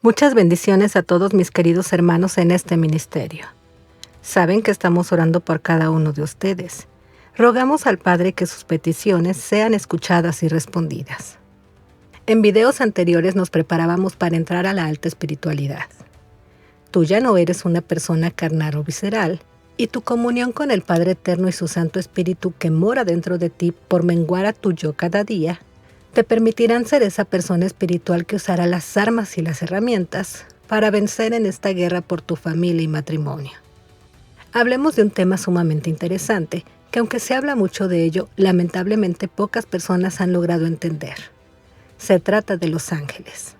Muchas bendiciones a todos mis queridos hermanos en este ministerio. Saben que estamos orando por cada uno de ustedes. Rogamos al Padre que sus peticiones sean escuchadas y respondidas. En videos anteriores nos preparábamos para entrar a la alta espiritualidad. Tú ya no eres una persona carnal o visceral, y tu comunión con el Padre Eterno y su Santo Espíritu que mora dentro de ti por menguar a tu yo cada día, te permitirán ser esa persona espiritual que usará las armas y las herramientas para vencer en esta guerra por tu familia y matrimonio. Hablemos de un tema sumamente interesante, que aunque se habla mucho de ello, lamentablemente pocas personas han logrado entender. Se trata de los ángeles.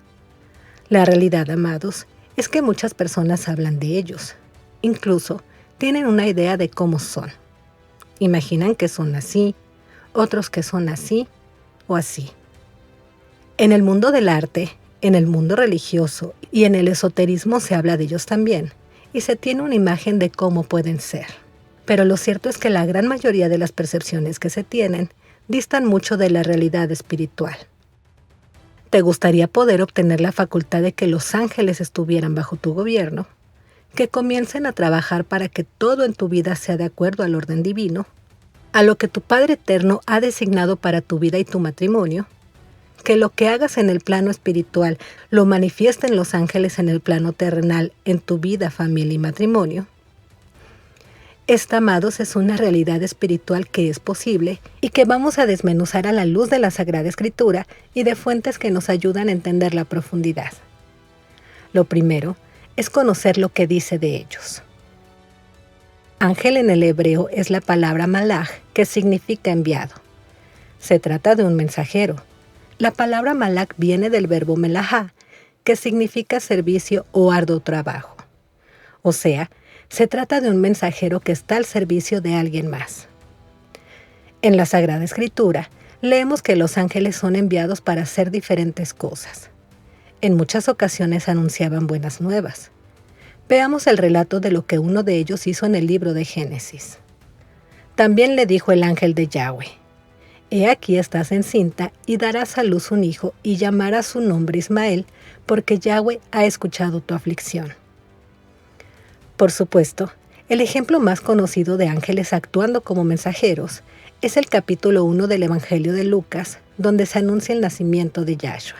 La realidad, amados, es que muchas personas hablan de ellos. Incluso tienen una idea de cómo son. Imaginan que son así, otros que son así o así. En el mundo del arte, en el mundo religioso y en el esoterismo se habla de ellos también, y se tiene una imagen de cómo pueden ser. Pero lo cierto es que la gran mayoría de las percepciones que se tienen distan mucho de la realidad espiritual. ¿Te gustaría poder obtener la facultad de que los ángeles estuvieran bajo tu gobierno? Que comiencen a trabajar para que todo en tu vida sea de acuerdo al orden divino, a lo que tu Padre Eterno ha designado para tu vida y tu matrimonio, que lo que hagas en el plano espiritual lo manifiesten los ángeles en el plano terrenal en tu vida, familia y matrimonio. Esta, amados, es una realidad espiritual que es posible y que vamos a desmenuzar a la luz de la Sagrada Escritura y de fuentes que nos ayudan a entender la profundidad. Lo primero es conocer lo que dice de ellos. Ángel en el hebreo es la palabra malaj, que significa enviado. Se trata de un mensajero. La palabra malak viene del verbo melajá, que significa servicio o arduo trabajo. O sea, se trata de un mensajero que está al servicio de alguien más. En la Sagrada Escritura, leemos que los ángeles son enviados para hacer diferentes cosas. En muchas ocasiones anunciaban buenas nuevas. Veamos el relato de lo que uno de ellos hizo en el libro de Génesis. También le dijo el ángel de Yahweh: He aquí estás encinta y darás a luz un hijo y llamarás su nombre Ismael, porque Yahweh ha escuchado tu aflicción. Por supuesto, el ejemplo más conocido de ángeles actuando como mensajeros es el capítulo 1 del Evangelio de Lucas, donde se anuncia el nacimiento de Yahshua.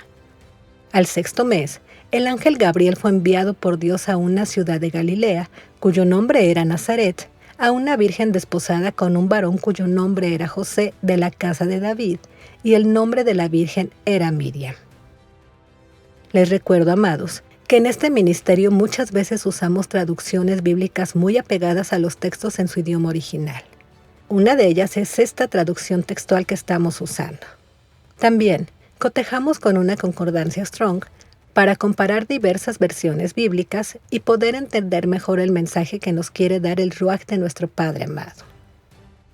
Al 6º mes, el ángel Gabriel fue enviado por Dios a una ciudad de Galilea, cuyo nombre era Nazaret, a una virgen desposada con un varón cuyo nombre era José, de la casa de David, y el nombre de la virgen era Miriam. Les recuerdo, amados, que en este ministerio muchas veces usamos traducciones bíblicas muy apegadas a los textos en su idioma original. Una de ellas es esta traducción textual que estamos usando. También cotejamos con una concordancia Strong para comparar diversas versiones bíblicas y poder entender mejor el mensaje que nos quiere dar el Ruach de nuestro Padre amado.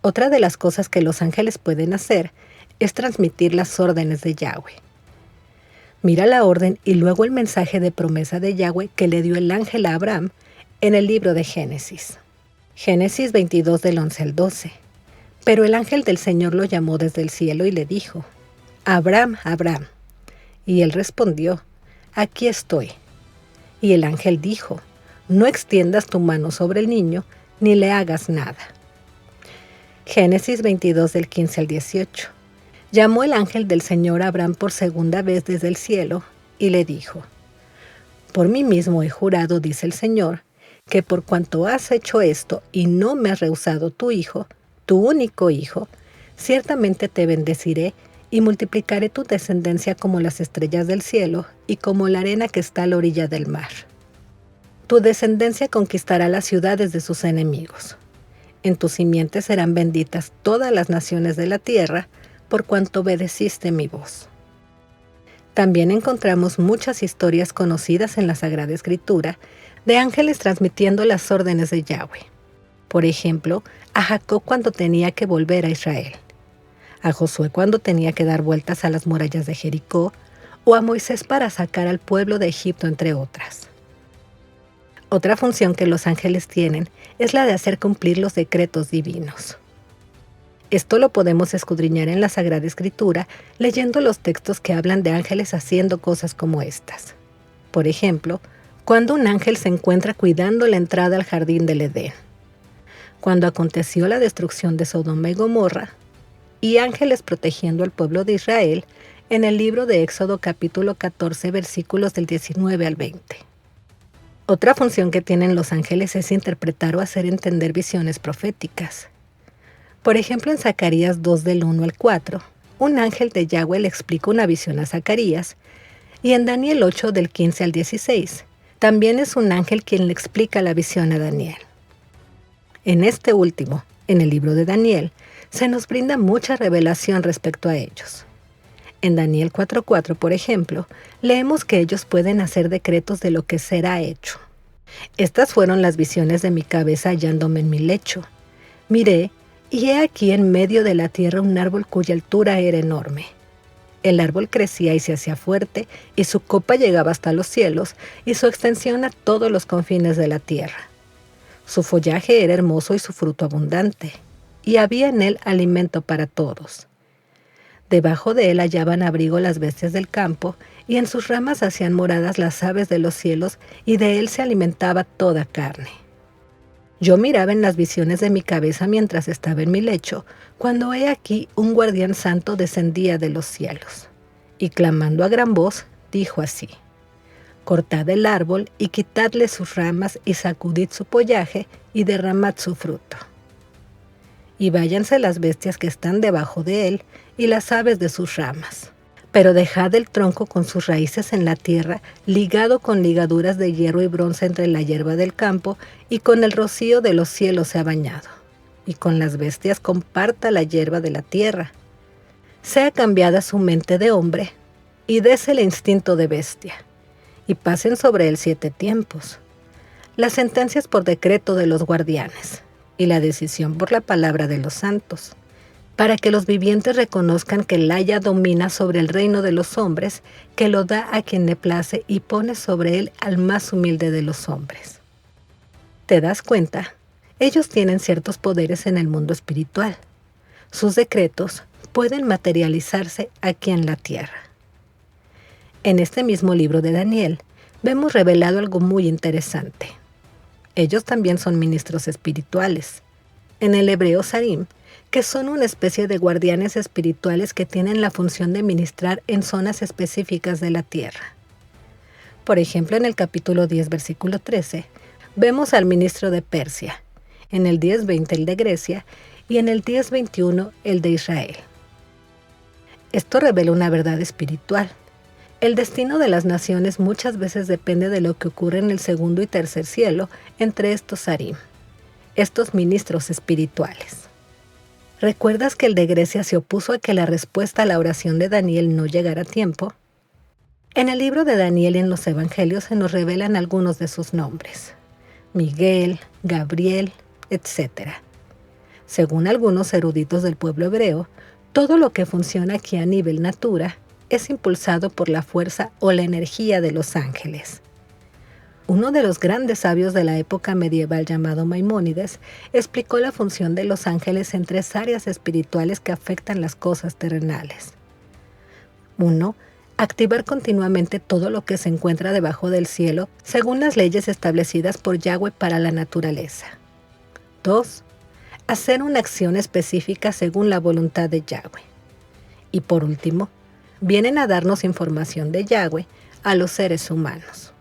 Otra de las cosas que los ángeles pueden hacer es transmitir las órdenes de Yahweh. Mira la orden y luego el mensaje de promesa de Yahweh que le dio el ángel a Abraham en el libro de Génesis. Génesis 22 del 11 al 12. Pero el ángel del Señor lo llamó desde el cielo y le dijo: Abraham, Abraham. Y él respondió: Aquí estoy. Y el ángel dijo: No extiendas tu mano sobre el niño, ni le hagas nada. Génesis 22 del 15 al 18. Llamó el ángel del Señor a Abraham por segunda vez desde el cielo, y le dijo: Por mí mismo he jurado, dice el Señor, que por cuanto has hecho esto y no me has rehusado tu hijo, tu único hijo, ciertamente te bendeciré y multiplicaré tu descendencia como las estrellas del cielo y como la arena que está a la orilla del mar. Tu descendencia conquistará las ciudades de sus enemigos. En tu simiente serán benditas todas las naciones de la tierra, por cuanto obedeciste mi voz. También encontramos muchas historias conocidas en la Sagrada Escritura de ángeles transmitiendo las órdenes de Yahweh. Por ejemplo, a Jacob cuando tenía que volver a Israel, a Josué cuando tenía que dar vueltas a las murallas de Jericó, o a Moisés para sacar al pueblo de Egipto, entre otras. Otra función que los ángeles tienen es la de hacer cumplir los decretos divinos. Esto lo podemos escudriñar en la Sagrada Escritura leyendo los textos que hablan de ángeles haciendo cosas como estas. Por ejemplo, cuando un ángel se encuentra cuidando la entrada al jardín del Edén, cuando aconteció la destrucción de Sodoma y Gomorra, y ángeles protegiendo al pueblo de Israel en el libro de Éxodo capítulo 14 versículos del 19 al 20. Otra función que tienen los ángeles es interpretar o hacer entender visiones proféticas. Por ejemplo, en Zacarías 2 del 1 al 4, un ángel de Yahweh le explica una visión a Zacarías, y en Daniel 8 del 15 al 16, también es un ángel quien le explica la visión a Daniel. En este último, en el libro de Daniel, se nos brinda mucha revelación respecto a ellos. En Daniel 4:4, por ejemplo, leemos que ellos pueden hacer decretos de lo que será hecho. Estas fueron las visiones de mi cabeza hallándome en mi lecho. Miré, y he aquí en medio de la tierra un árbol cuya altura era enorme. El árbol crecía y se hacía fuerte, y su copa llegaba hasta los cielos, y su extensión a todos los confines de la tierra. Su follaje era hermoso y su fruto abundante, y había en él alimento para todos. Debajo de él hallaban abrigo las bestias del campo, y en sus ramas hacían moradas las aves de los cielos, y de él se alimentaba toda carne. Yo miraba en las visiones de mi cabeza mientras estaba en mi lecho, cuando he aquí un guardián santo descendía de los cielos, y clamando a gran voz, dijo así: cortad el árbol y quitadle sus ramas y sacudid su follaje y derramad su fruto. Y váyanse las bestias que están debajo de él y las aves de sus ramas. Pero dejad el tronco con sus raíces en la tierra, ligado con ligaduras de hierro y bronce entre la hierba del campo, y con el rocío de los cielos se ha bañado. Y con las bestias comparta la hierba de la tierra. Sea cambiada su mente de hombre, y dese el instinto de bestia. Y pasen sobre él 7 tiempos. Las sentencias por decreto de los guardianes, y la decisión por la palabra de los santos, para que los vivientes reconozcan que el Haya domina sobre el reino de los hombres, que lo da a quien le place y pone sobre él al más humilde de los hombres. ¿Te das cuenta? Ellos tienen ciertos poderes en el mundo espiritual. Sus decretos pueden materializarse aquí en la tierra. En este mismo libro de Daniel, vemos revelado algo muy interesante. Ellos también son ministros espirituales. En el hebreo Sarim, que son una especie de guardianes espirituales que tienen la función de ministrar en zonas específicas de la tierra. Por ejemplo, en el capítulo 10, versículo 13, vemos al ministro de Persia, en el 10:20 el de Grecia y en el 10:21 el de Israel. Esto revela una verdad espiritual. El destino de las naciones muchas veces depende de lo que ocurre en el segundo y tercer cielo entre estos Sarim, estos ministros espirituales. ¿Recuerdas que el de Grecia se opuso a que la respuesta a la oración de Daniel no llegara a tiempo? En el libro de Daniel y en los evangelios se nos revelan algunos de sus nombres: Miguel, Gabriel, etc. Según algunos eruditos del pueblo hebreo, todo lo que funciona aquí a nivel natura es impulsado por la fuerza o la energía de los ángeles. Uno de los grandes sabios de la época medieval llamado Maimónides explicó la función de los ángeles en 3 áreas espirituales que afectan las cosas terrenales. 1. Activar continuamente todo lo que se encuentra debajo del cielo según las leyes establecidas por Yahweh para la naturaleza. 2. Hacer una acción específica según la voluntad de Yahweh. Y por último, vienen a darnos información de Yahweh a los seres humanos.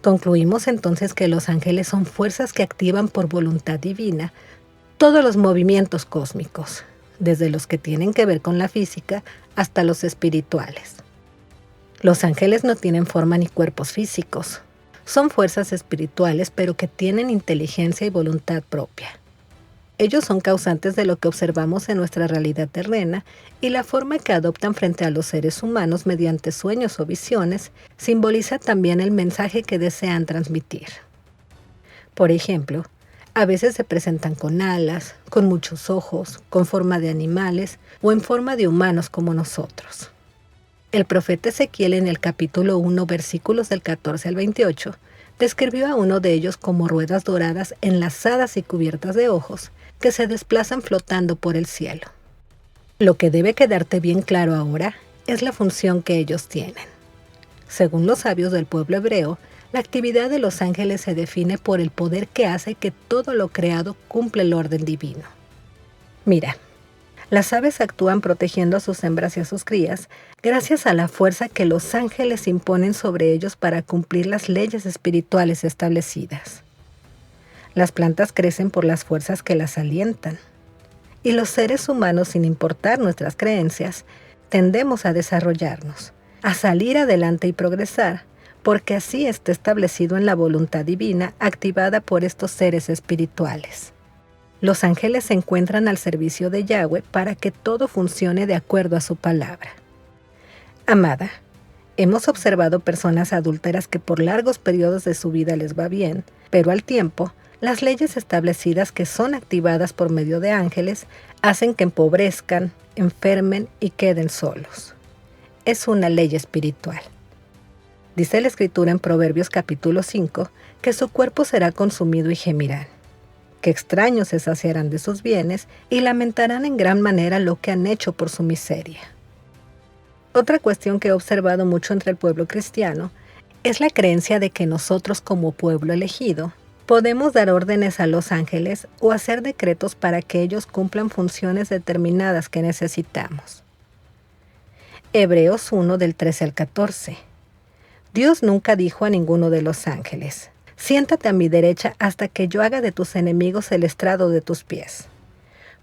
Concluimos entonces que los ángeles son fuerzas que activan por voluntad divina todos los movimientos cósmicos, desde los que tienen que ver con la física hasta los espirituales. Los ángeles no tienen forma ni cuerpos físicos. Son fuerzas espirituales, pero que tienen inteligencia y voluntad propia. Ellos son causantes de lo que observamos en nuestra realidad terrena, y la forma que adoptan frente a los seres humanos mediante sueños o visiones simboliza también el mensaje que desean transmitir. Por ejemplo, a veces se presentan con alas, con muchos ojos, con forma de animales o en forma de humanos como nosotros. El profeta Ezequiel en el capítulo 1, versículos del 14 al 28, describió a uno de ellos como ruedas doradas enlazadas y cubiertas de ojos, que se desplazan flotando por el cielo. Lo que debe quedarte bien claro ahora es la función que ellos tienen. Según los sabios del pueblo hebreo, la actividad de los ángeles se define por el poder que hace que todo lo creado cumpla el orden divino. Mira, las aves actúan protegiendo a sus hembras y a sus crías gracias a la fuerza que los ángeles imponen sobre ellos para cumplir las leyes espirituales establecidas. Las plantas crecen por las fuerzas que las alientan. Y los seres humanos, sin importar nuestras creencias, tendemos a desarrollarnos, a salir adelante y progresar, porque así está establecido en la voluntad divina activada por estos seres espirituales. Los ángeles se encuentran al servicio de Yahweh para que todo funcione de acuerdo a su palabra. Amada, hemos observado personas adúlteras que por largos periodos de su vida les va bien, pero al tiempo, las leyes establecidas que son activadas por medio de ángeles hacen que empobrezcan, enfermen y queden solos. Es una ley espiritual. Dice la Escritura en Proverbios capítulo 5 que su cuerpo será consumido y gemirán, que extraños se saciarán de sus bienes y lamentarán en gran manera lo que han hecho por su miseria. Otra cuestión que he observado mucho entre el pueblo cristiano es la creencia de que nosotros como pueblo elegido podemos dar órdenes a los ángeles o hacer decretos para que ellos cumplan funciones determinadas que necesitamos. Hebreos 1 del 13 al 14. Dios nunca dijo a ninguno de los ángeles: siéntate a mi derecha hasta que yo haga de tus enemigos el estrado de tus pies.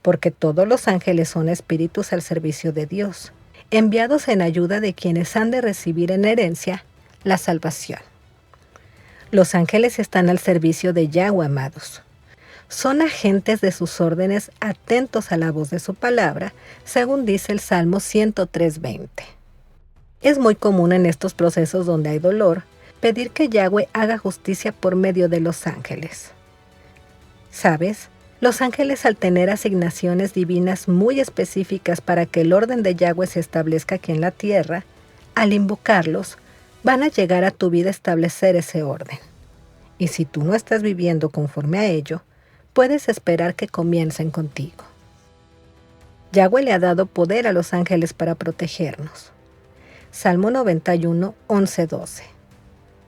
Porque todos los ángeles son espíritus al servicio de Dios, enviados en ayuda de quienes han de recibir en herencia la salvación. Los ángeles están al servicio de Yahweh, amados. Son agentes de sus órdenes, atentos a la voz de su palabra, según dice el Salmo 103:20. Es muy común en estos procesos donde hay dolor, pedir que Yahweh haga justicia por medio de los ángeles. ¿Sabes? Los ángeles, al tener asignaciones divinas muy específicas para que el orden de Yahweh se establezca aquí en la tierra, al invocarlos, van a llegar a tu vida a establecer ese orden. Y si tú no estás viviendo conforme a ello, puedes esperar que comiencen contigo. Yahweh le ha dado poder a los ángeles para protegernos. Salmo 91, 11-12.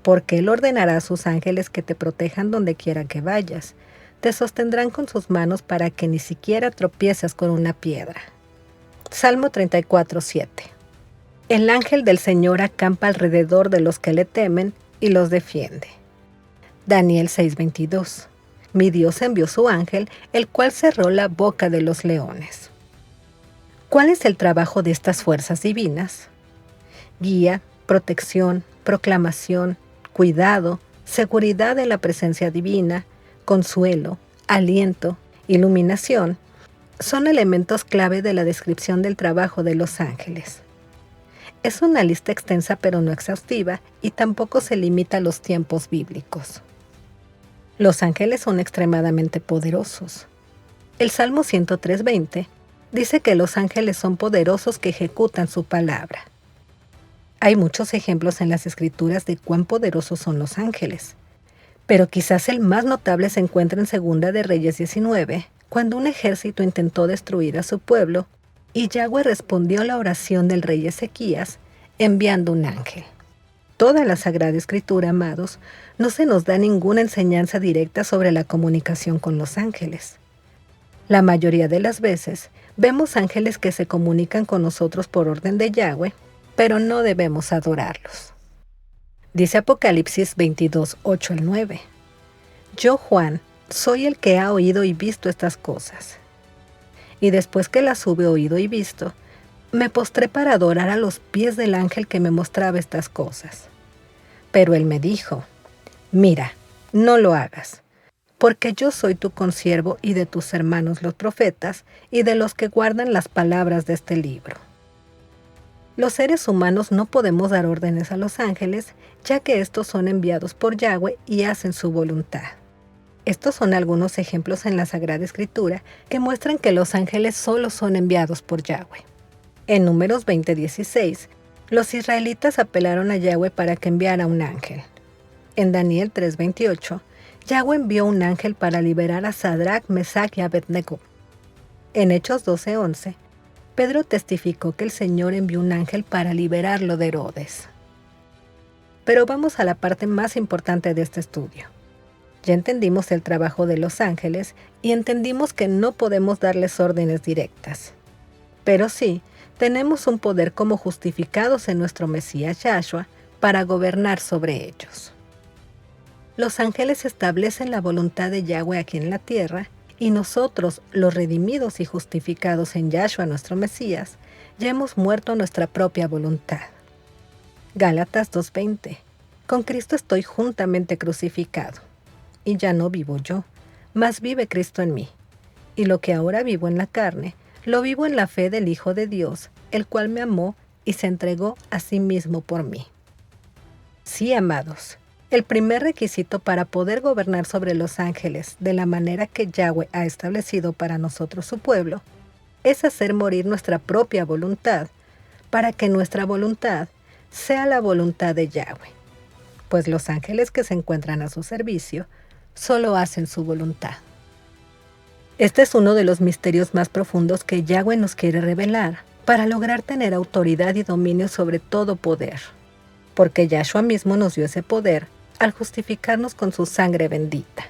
Porque Él ordenará a sus ángeles que te protejan donde quiera que vayas. Te sostendrán con sus manos para que ni siquiera tropieces con una piedra. Salmo 34, 7. El ángel del Señor acampa alrededor de los que le temen y los defiende. Daniel 6:22. Mi Dios envió su ángel, el cual cerró la boca de los leones. ¿Cuál es el trabajo de estas fuerzas divinas? Guía, protección, proclamación, cuidado, seguridad de la presencia divina, consuelo, aliento, iluminación, son elementos clave de la descripción del trabajo de los ángeles. Es una lista extensa pero no exhaustiva y tampoco se limita a los tiempos bíblicos. Los ángeles son extremadamente poderosos. El Salmo 103:20 dice que los ángeles son poderosos que ejecutan su palabra. Hay muchos ejemplos en las Escrituras de cuán poderosos son los ángeles, pero quizás el más notable se encuentra en Segunda de Reyes 19, cuando un ejército intentó destruir a su pueblo y Yahweh respondió a la oración del rey Ezequías enviando un ángel. Toda la Sagrada Escritura, amados, no se nos da ninguna enseñanza directa sobre la comunicación con los ángeles. La mayoría de las veces vemos ángeles que se comunican con nosotros por orden de Yahweh, pero no debemos adorarlos. Dice Apocalipsis 22, 8-9. Yo, Juan, soy el que ha oído y visto estas cosas. Y después que las hube oído y visto, me postré para adorar a los pies del ángel que me mostraba estas cosas. Pero él me dijo: mira, no lo hagas, porque yo soy tu consiervo y de tus hermanos los profetas y de los que guardan las palabras de este libro. Los seres humanos no podemos dar órdenes a los ángeles, ya que estos son enviados por Yahweh y hacen su voluntad. Estos son algunos ejemplos en la Sagrada Escritura que muestran que los ángeles solo son enviados por Yahweh. En Números 20:16, los israelitas apelaron a Yahweh para que enviara un ángel. En Daniel 3:28, Yahweh envió un ángel para liberar a Sadrach, Mesach y Abednego. En Hechos 12:11, Pedro testificó que el Señor envió un ángel para liberarlo de Herodes. Pero vamos a la parte más importante de este estudio. Ya entendimos el trabajo de los ángeles y entendimos que no podemos darles órdenes directas. Pero sí, tenemos un poder como justificados en nuestro Mesías Yahshua para gobernar sobre ellos. Los ángeles establecen la voluntad de Yahweh aquí en la tierra y nosotros, los redimidos y justificados en Yahshua nuestro Mesías, ya hemos muerto a nuestra propia voluntad. Gálatas 2:20. Con Cristo estoy juntamente crucificado. Y ya no vivo yo, mas vive Cristo en mí. Y lo que ahora vivo en la carne, lo vivo en la fe del Hijo de Dios, el cual me amó y se entregó a sí mismo por mí. Sí, amados, el primer requisito para poder gobernar sobre los ángeles de la manera que Yahweh ha establecido para nosotros su pueblo, es hacer morir nuestra propia voluntad, para que nuestra voluntad sea la voluntad de Yahweh. Pues los ángeles que se encuentran a su servicio solo hacen su voluntad. Este es uno de los misterios más profundos que Yahweh nos quiere revelar para lograr tener autoridad y dominio sobre todo poder, porque Yahshua mismo nos dio ese poder al justificarnos con su sangre bendita.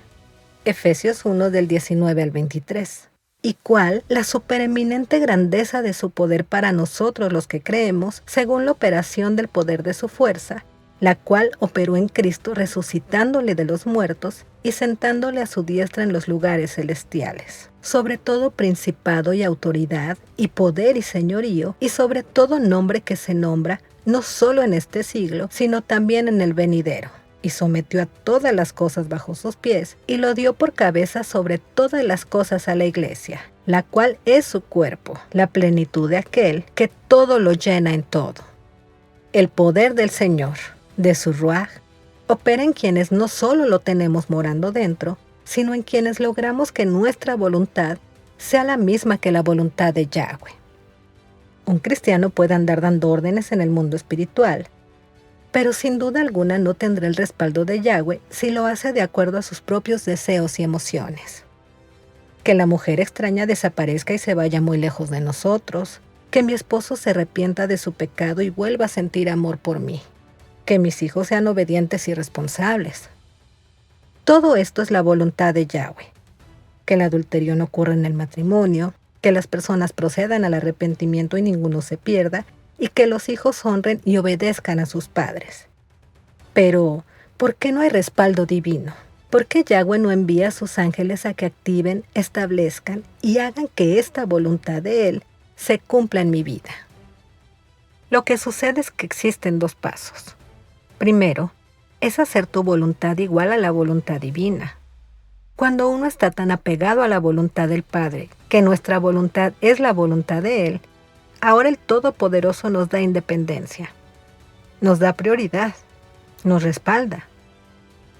Efesios 1 del 19 al 23. Y cuál la supereminente grandeza de su poder para nosotros los que creemos, según la operación del poder de su fuerza, la cual operó en Cristo resucitándole de los muertos y sentándole a su diestra en los lugares celestiales, sobre todo principado y autoridad, y poder y señorío, y sobre todo nombre que se nombra, no solo en este siglo, sino también en el venidero. Y sometió a todas las cosas bajo sus pies, y lo dio por cabeza sobre todas las cosas a la iglesia, la cual es su cuerpo, la plenitud de aquel que todo lo llena en todo. El poder del Señor, de su Ruaj, opera en quienes no solo lo tenemos morando dentro, sino en quienes logramos que nuestra voluntad sea la misma que la voluntad de Yahweh. Un cristiano puede andar dando órdenes en el mundo espiritual, pero sin duda alguna no tendrá el respaldo de Yahweh si lo hace de acuerdo a sus propios deseos y emociones. Que la mujer extraña desaparezca y se vaya muy lejos de nosotros, que mi esposo se arrepienta de su pecado y vuelva a sentir amor por mí, que mis hijos sean obedientes y responsables. Todo esto es la voluntad de Yahweh. Que el adulterio no ocurra en el matrimonio, que las personas procedan al arrepentimiento y ninguno se pierda, y que los hijos honren y obedezcan a sus padres. Pero, ¿por qué no hay respaldo divino? ¿Por qué Yahweh no envía a sus ángeles a que activen, establezcan y hagan que esta voluntad de Él se cumpla en mi vida? Lo que sucede es que existen dos pasos. Primero, es hacer tu voluntad igual a la voluntad divina. Cuando uno está tan apegado a la voluntad del Padre, que nuestra voluntad es la voluntad de Él, ahora el Todopoderoso nos da independencia, nos da prioridad, nos respalda.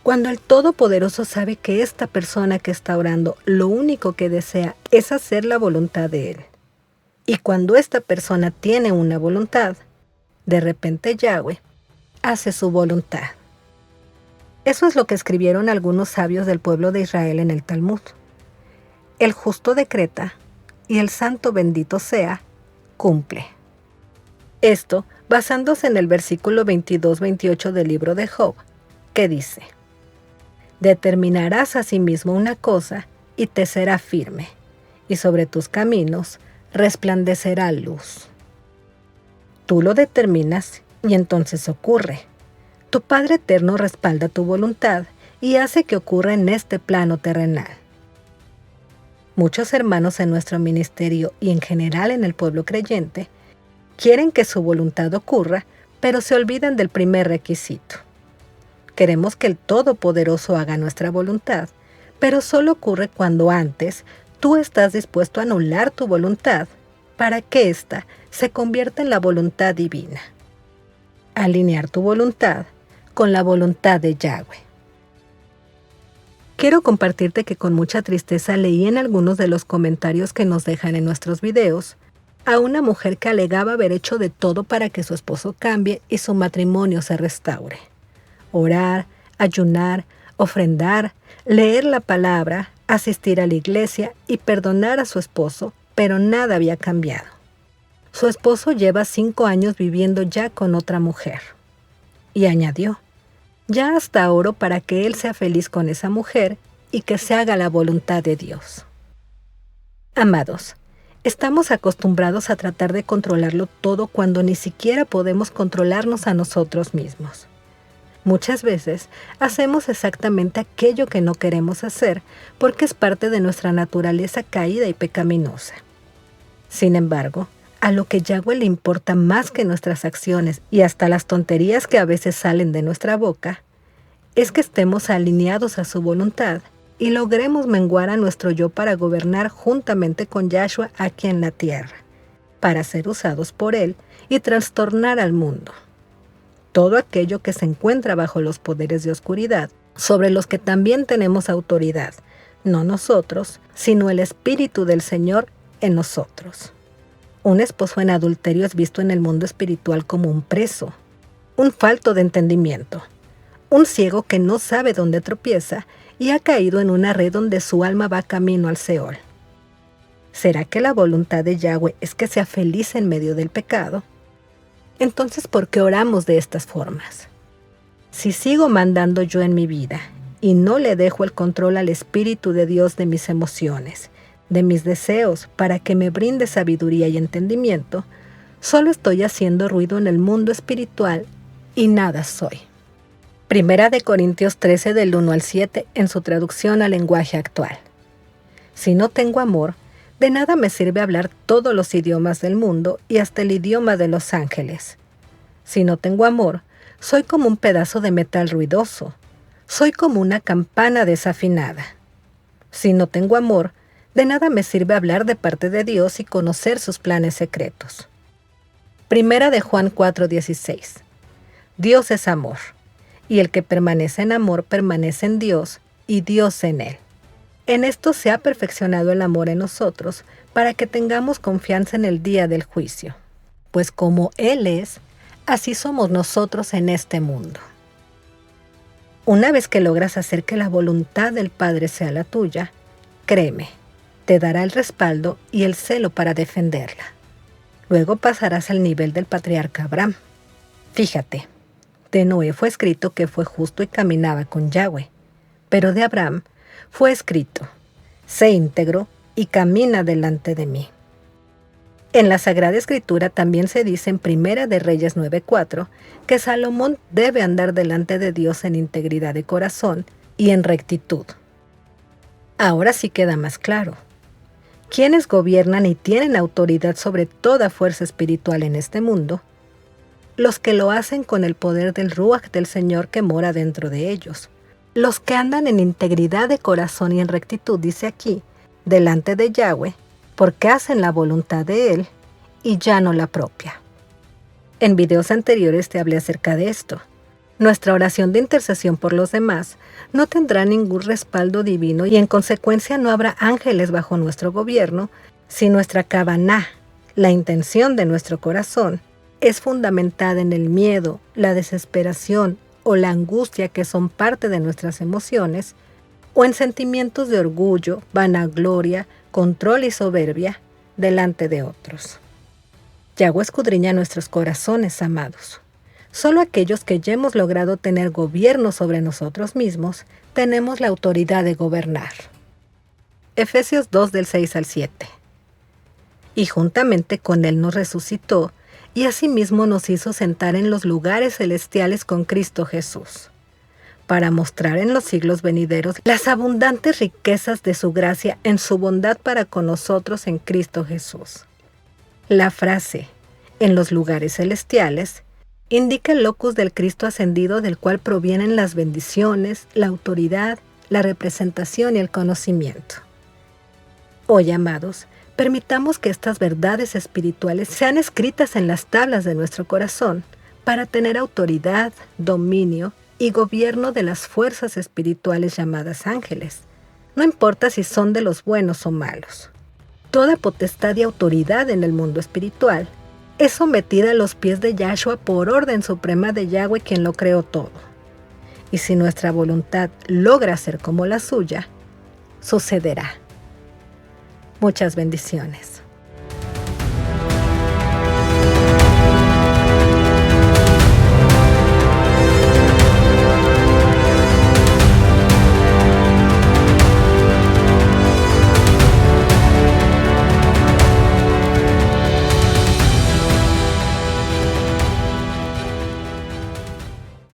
Cuando el Todopoderoso sabe que esta persona que está orando lo único que desea es hacer la voluntad de Él, y cuando esta persona tiene una voluntad, de repente Yahweh hace su voluntad. Eso es lo que escribieron algunos sabios del pueblo de Israel en el Talmud. El justo decreta, y el santo bendito sea, cumple. Esto basándose en el versículo 22-28 del libro de Job, que dice: determinarás asimismo una cosa y te será firme, y sobre tus caminos resplandecerá luz. Tú lo determinas y entonces ocurre. Tu Padre Eterno respalda tu voluntad y hace que ocurra en este plano terrenal. Muchos hermanos en nuestro ministerio y en general en el pueblo creyente quieren que su voluntad ocurra, pero se olvidan del primer requisito. Queremos que el Todopoderoso haga nuestra voluntad, pero solo ocurre cuando antes tú estás dispuesto a anular tu voluntad para que ésta se convierta en la voluntad divina. Alinear tu voluntad con la voluntad de Yahweh. Quiero compartirte que con mucha tristeza leí en algunos de los comentarios que nos dejan en nuestros videos a una mujer que alegaba haber hecho de todo para que su esposo cambie y su matrimonio se restaure. Orar, ayunar, ofrendar, leer la palabra, asistir a la iglesia y perdonar a su esposo, pero nada había cambiado. Su esposo lleva 5 años viviendo ya con otra mujer. Y añadió, ya hasta oro para que él sea feliz con esa mujer y que se haga la voluntad de Dios. Amados, estamos acostumbrados a tratar de controlarlo todo cuando ni siquiera podemos controlarnos a nosotros mismos. Muchas veces hacemos exactamente aquello que no queremos hacer porque es parte de nuestra naturaleza caída y pecaminosa. Sin embargo, a lo que Yahweh le importa más que nuestras acciones y hasta las tonterías que a veces salen de nuestra boca, es que estemos alineados a su voluntad y logremos menguar a nuestro yo para gobernar juntamente con Yahshua aquí en la tierra, para ser usados por él y trastornar al mundo. Todo aquello que se encuentra bajo los poderes de oscuridad, sobre los que también tenemos autoridad, no nosotros, sino el Espíritu del Señor en nosotros. Un esposo en adulterio es visto en el mundo espiritual como un preso, un falto de entendimiento, un ciego que no sabe dónde tropieza y ha caído en una red donde su alma va camino al Seol. ¿Será que la voluntad de Yahweh es que sea feliz en medio del pecado? Entonces, ¿por qué oramos de estas formas? Si sigo mandando yo en mi vida y no le dejo el control al Espíritu de Dios de mis emociones, de mis deseos, para que me brinde sabiduría y entendimiento, solo estoy haciendo ruido en el mundo espiritual y nada soy. Primera de Corintios 13 del 1 al 7 en su traducción al lenguaje actual. Si no tengo amor, de nada me sirve hablar todos los idiomas del mundo y hasta el idioma de los ángeles. Si no tengo amor, soy como un pedazo de metal ruidoso. Soy como una campana desafinada. Si no tengo amor, de nada me sirve hablar de parte de Dios y conocer sus planes secretos. Primera de Juan 4:16. Dios es amor, y el que permanece en amor permanece en Dios y Dios en él. En esto se ha perfeccionado el amor en nosotros, para que tengamos confianza en el día del juicio. Pues como Él es, así somos nosotros en este mundo. Una vez que logras hacer que la voluntad del Padre sea la tuya, créeme, te dará el respaldo y el celo para defenderla. Luego pasarás al nivel del patriarca Abraham. Fíjate, de Noé fue escrito que fue justo y caminaba con Yahweh, pero de Abraham fue escrito, sé íntegro y camina delante de mí. En la Sagrada Escritura también se dice en Primera de Reyes 9:4 que Salomón debe andar delante de Dios en integridad de corazón y en rectitud. Ahora sí queda más claro. ¿Quiénes gobiernan y tienen autoridad sobre toda fuerza espiritual en este mundo? Los que lo hacen con el poder del Ruach del Señor que mora dentro de ellos. Los que andan en integridad de corazón y en rectitud, dice aquí, delante de Yahweh, porque hacen la voluntad de Él y ya no la propia. En videos anteriores te hablé acerca de esto. Nuestra oración de intercesión por los demás no tendrá ningún respaldo divino y en consecuencia no habrá ángeles bajo nuestro gobierno si nuestra kavaná, la intención de nuestro corazón, es fundamentada en el miedo, la desesperación o la angustia que son parte de nuestras emociones, o en sentimientos de orgullo, vanagloria, control y soberbia delante de otros. Yahweh escudriña nuestros corazones, amados. Solo aquellos que ya hemos logrado tener gobierno sobre nosotros mismos, tenemos la autoridad de gobernar. Efesios 2 del 6 al 7. Y juntamente con Él nos resucitó, y asimismo nos hizo sentar en los lugares celestiales con Cristo Jesús, para mostrar en los siglos venideros las abundantes riquezas de su gracia en su bondad para con nosotros en Cristo Jesús. La frase, en los lugares celestiales, indica el locus del Cristo ascendido del cual provienen las bendiciones, la autoridad, la representación y el conocimiento. Hoy, amados, permitamos que estas verdades espirituales sean escritas en las tablas de nuestro corazón para tener autoridad, dominio y gobierno de las fuerzas espirituales llamadas ángeles, no importa si son de los buenos o malos. Toda potestad y autoridad en el mundo espiritual es sometida a los pies de Yahshua por orden suprema de Yahweh quien lo creó todo. Y si nuestra voluntad logra ser como la suya, sucederá. Muchas bendiciones.